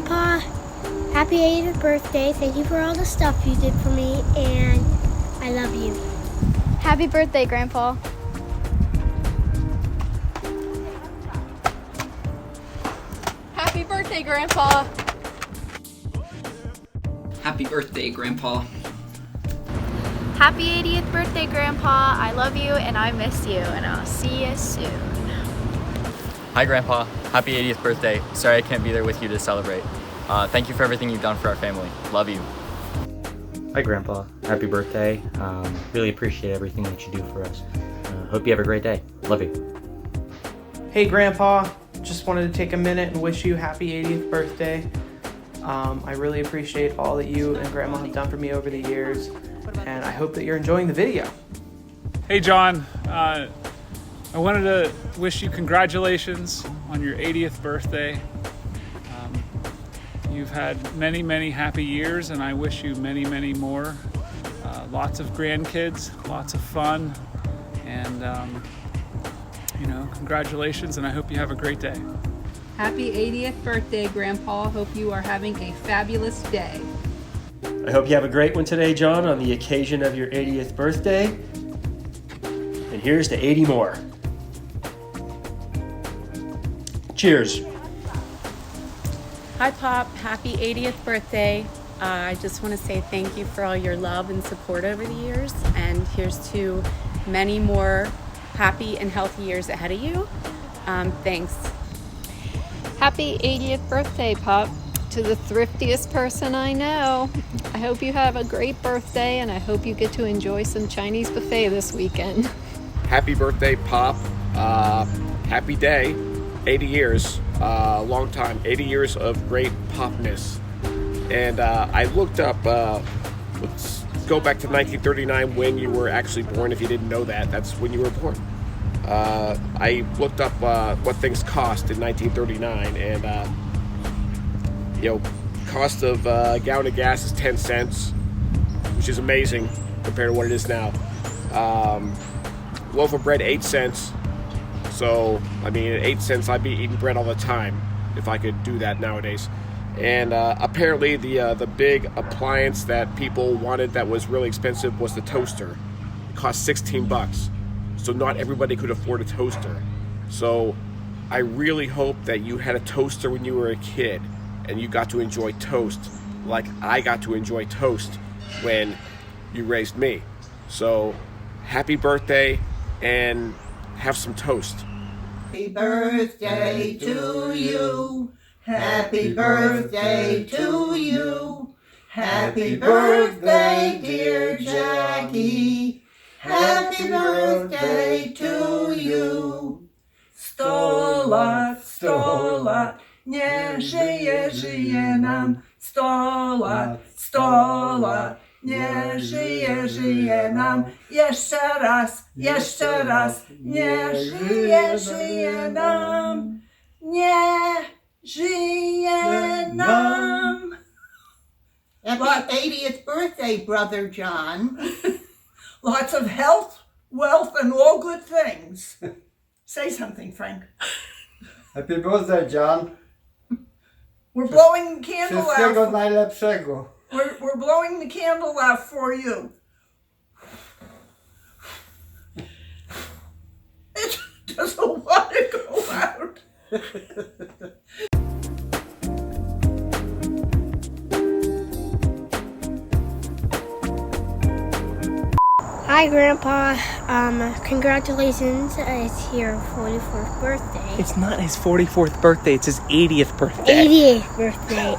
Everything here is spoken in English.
Grandpa, happy 80th birthday. Thank you for all the stuff you did for me, and I love you. Happy birthday, Grandpa. Happy birthday, Grandpa. Happy birthday, Grandpa. Happy 80th birthday, Grandpa. I love you and I miss you, and I'll see you soon. Hi, Grandpa. Happy 80th birthday. Sorry I can't be there with you to celebrate. Thank you for everything you've done for our family. Love you. Hi, Grandpa. Happy birthday. Really appreciate everything that you do for us. Hope you have a great day. Love you. Hey, Grandpa. Just wanted to take a minute and wish you happy 80th birthday. I really appreciate all that you and Grandma have done for me over the years, and I hope that you're enjoying the video. Hey, John. I wanted to wish you congratulations on your 80th birthday. You've had many, many happy years, and I wish you many, many more. Lots of grandkids, lots of fun, and congratulations, and I hope you have a great day. Happy 80th birthday, Grandpa. Hope you are having a fabulous day. I hope you have a great one today, John, on the occasion of your 80th birthday. And here's to 80 more. Cheers. Hi, Pop. Happy 80th birthday. I just want to say thank you for all your love and support over the years. And here's to many more happy and healthy years ahead of you. Thanks. Happy 80th birthday, Pop. To the thriftiest person I know. I hope you have a great birthday, and I hope you get to enjoy some Chinese buffet this weekend. Happy birthday, Pop. Happy day. 80 years. Long time. 80 years of great popness. And I looked up, let's go back to 1939 when you were actually born. If you didn't know that, that's when you were born. I looked up what things cost in 1939, and cost of a gallon of gas is 10 cents, which is amazing compared to what it is now. Loaf of bread, 8 cents. So, at 8 cents, I'd be eating bread all the time if I could do that nowadays. And apparently the big appliance that people wanted that was really expensive was the toaster. It cost $16. So not everybody could afford a toaster. So I really hope that you had a toaster when you were a kid and you got to enjoy toast like I got to enjoy toast when you raised me. So happy birthday and have some toast. Happy birthday to you. Happy birthday to you. Happy birthday, dear Jackie. Happy birthday to you. 100 lat, 100 lat, niech żyje nam. 100 lat, 100 lat, niech żyje nam. Jeszcze raz, niech żyje nam. Niech żyje nam. Happy 80th birthday, Brother John. Lots of health, wealth, and all good things. Say something, Frank. Happy birthday, John. We're blowing the candle Wszystkiego out. najlepszego. We're blowing the candle out for you. It doesn't want to go out. Hi, Grandpa. Congratulations. It's your 44th birthday. It's not his 44th birthday, it's his 80th birthday. 80th birthday.